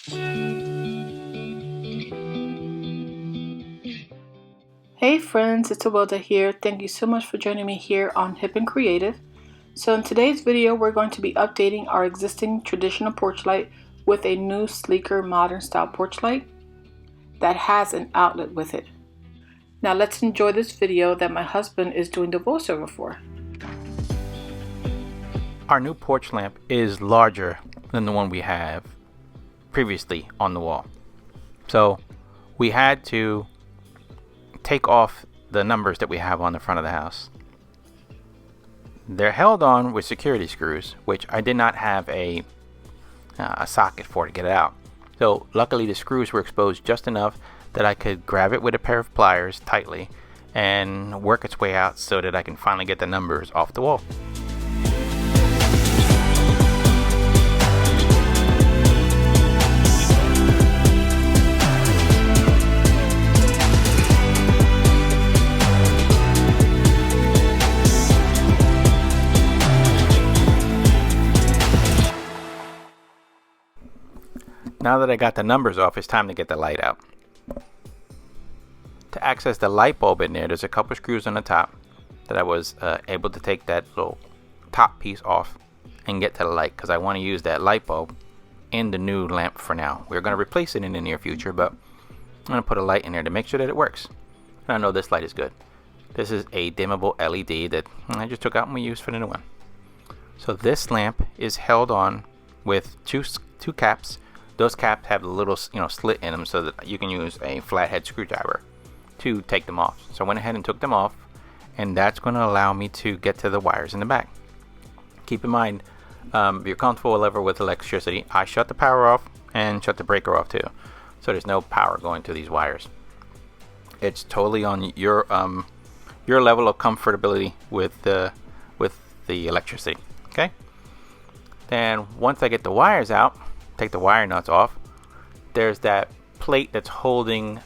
Hey friends, it's Awilda here. Thank you so much for joining me here on Hip and Creative. So in today's video, we're going to be updating our existing traditional porch light with a new sleeker modern style porch light that has an outlet with it. Now let's enjoy this video that my husband is doing the voiceover for. Our new porch lamp is larger than the one we have previously on the wall. So we had to take off the numbers that we have on the front of the house. They're held on with security screws, which I did not have a socket for to get it out. So luckily the screws were exposed just enough that I could grab it with a pair of pliers tightly and work its way out so that I can finally get the numbers off the wall. Now that I got the numbers off, it's time to get the light out. To access the light bulb in there's a couple screws on the top that I was able to take that little top piece off and get to the light, because I want to use that light bulb in the new lamp for now. We're going to replace it in the near future, but I'm going to put a light in there to make sure that it works. And I know this light is good. This is a dimmable LED that I just took out and we used for the new one. So this lamp is held on with two caps. Those caps have a little slit in them so that you can use a flathead screwdriver to take them off. So I went ahead and took them off, and that's going to allow me to get to the wires in the back. Keep in mind, if you're comfortable ever with electricity, I shut the power off and shut the breaker off too, so there's no power going to these wires. It's totally on your level of comfortability with the electricity. Okay. Then once I get the wires out, take the wire nuts off, there's that plate that's holding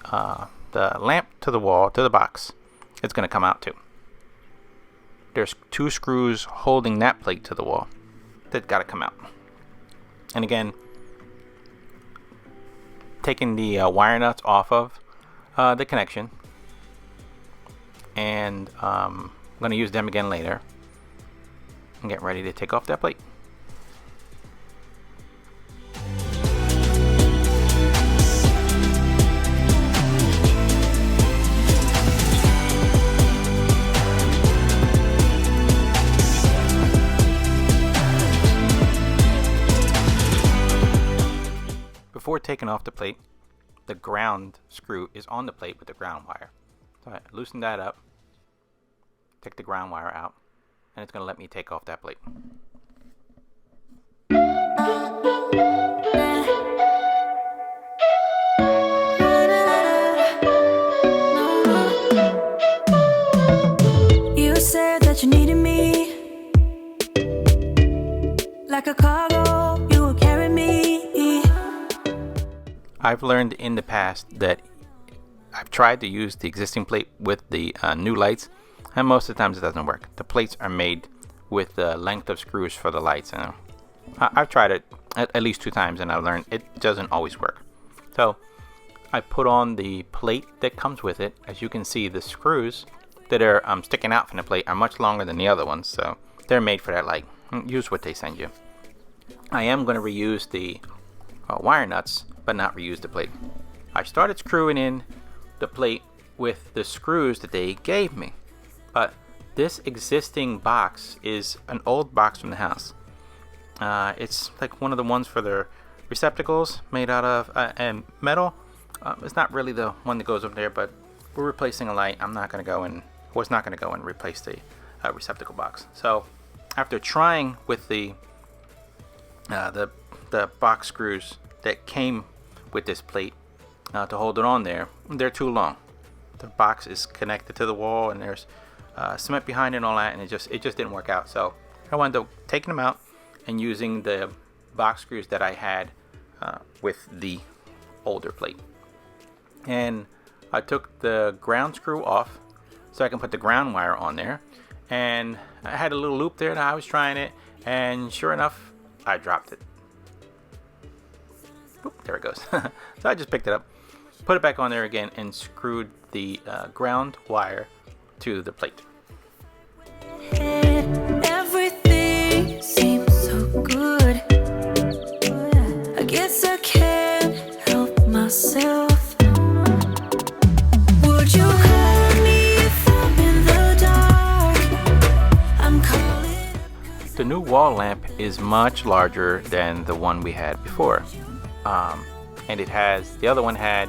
the lamp to the wall, to the box. It's going to come out too. There's two screws holding that plate to the wall that got to come out. And again, taking the wire nuts off of the connection, and I'm going to use them again later and get ready to take off that plate. Before taking off the plate, the ground screw is on the plate with the ground wire. So I loosen that up, take the ground wire out, and it's going to let me take off that plate. You said that you needed me like a cargo, you would carry me. I've learned in the past that I've tried to use the existing plate with the new lights, and most of the times it doesn't work. The plates are made with the length of screws for the lights, and I've tried it at least 2 times, and I've learned it doesn't always work. So I put on the plate that comes with it. As you can see, the screws that are sticking out from the plate are much longer than the other ones, so they're made for that light. Use what they send you. I am going to reuse the wire nuts, but not reuse the plate. I started screwing in the plate with the screws that they gave me, but this existing box is an old box from the house. It's like one of the ones for the receptacles made out of metal. It's not really the one that goes over there, but we're replacing a light. I'm not going to go and was not going to go and replace the receptacle box. So after trying with the box screws that came with this plate to hold it on there, they're too long. The box is connected to the wall, and there's cement behind it and all that, and it just didn't work out. So I wound up taking them out and using the box screws that I had with the older plate. And I took the ground screw off so I can put the ground wire on there, and I had a little loop there that I was trying it, and sure enough, I dropped it. Oop. there it goes. So I just picked it up, put it back on there again, and screwed the ground wire to the plate. Everything seems so good. I guess I can't help myself. Would you call me if I'm in the dark? I'm calling. The new wall lamp is much larger than the one we had before. And it has, the other one had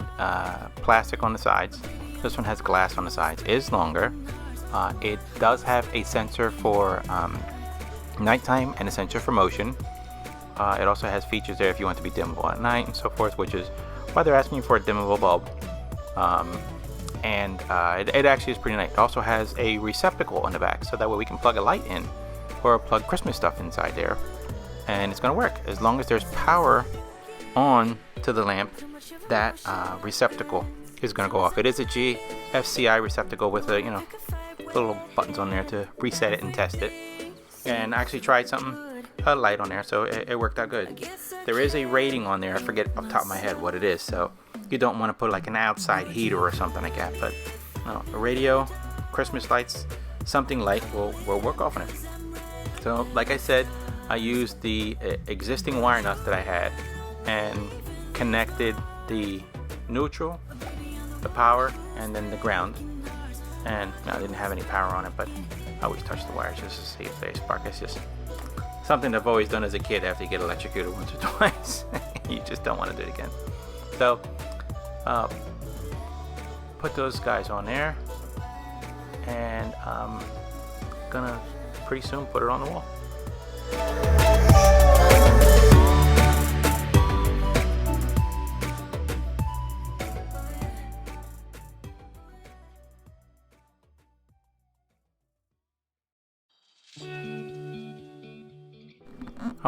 plastic on the sides. This one has glass on the sides. It is longer. It does have a sensor for nighttime and a sensor for motion. It also has features there if you want to be dimmable at night and so forth, which is why they're asking for a dimmable bulb. It actually is pretty nice. It also has a receptacle on the back, so that way we can plug a light in or plug Christmas stuff inside there, and it's going to work as long as there's power on to the lamp. That receptacle is going to go off. It is a GFCI receptacle with a little buttons on there to reset it and test it. And I actually tried a light on there, so it worked out good. There is a rating on there. I forget off the top of my head what it is, so you don't want to put like an outside heater or something like that. But no, a radio, Christmas lights, something light will work off on it. So like I said, I used the existing wire nuts that I had and connected the neutral, the power, and then the ground. And I didn't have any power on it, but I always touch the wires just to see if they spark. It's just something I've always done as a kid after you get electrocuted once or twice. You just don't want to do it again. So put those guys on there, and I'm gonna pretty soon put it on the wall.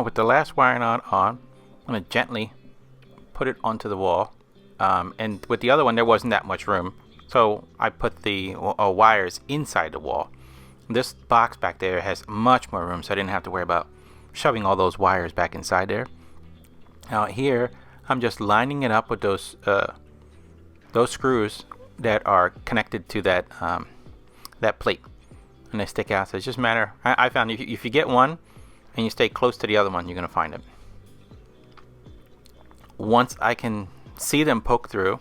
With the last wire knot on, I'm going to gently put it onto the wall. And with the other one, there wasn't that much room, so I put the wires inside the wall. This box back there has much more room, so I didn't have to worry about shoving all those wires back inside there. Now here, I'm just lining it up with those screws that are connected to that plate, and they stick out. So it's just a matter. I found if you get one and you stay close to the other one, you're gonna find it. Once I can see them poke through,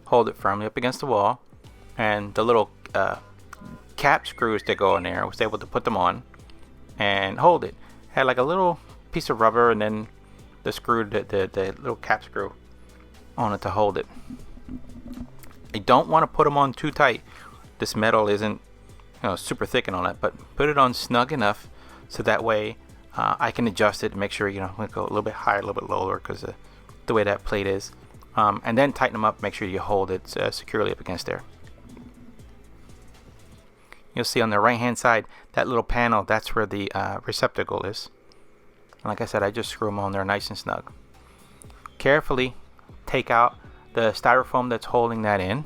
hold it firmly up against the wall, and the little cap screws that go in there, I was able to put them on and hold it. Had like a little piece of rubber and then the screw, the little cap screw on it to hold it. I don't want to put them on too tight. This metal isn't super thick and all that, but put it on snug enough so that way I can adjust it and make sure we go a little bit higher, a little bit lower, because the way that plate is, and then tighten them up. Make sure you hold it securely up against there. You'll see on the right hand side, that little panel, that's where the receptacle is. And like I said, I just screw them on there nice and snug. Carefully take out the styrofoam that's holding that in,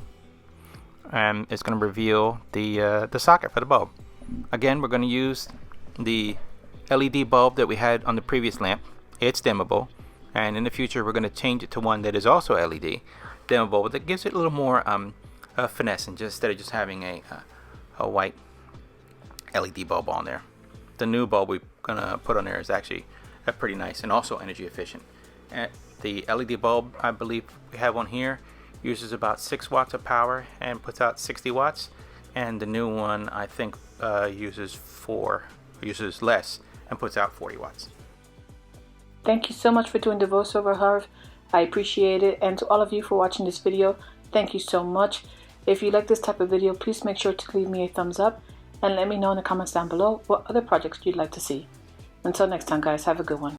and it's going to reveal the socket for the bulb. Again, we're going to use the LED bulb that we had on the previous lamp. It's dimmable, and in the future we're going to change it to one that is also LED dimmable, but that gives it a little more finesse, and instead of just having a white LED bulb on there. The new bulb we're going to put on there is actually pretty nice and also energy efficient. The LED bulb, I believe we have one here, uses about 6 watts of power and puts out 60 watts, and the new one I think uses less and puts out 40 watts. Thank you so much for doing the voiceover, Harv. I appreciate it. And to all of you for watching this video, thank you so much. If you like this type of video, please make sure to leave me a thumbs up and let me know in the comments down below what other projects you'd like to see. Until next time, guys, have a good one.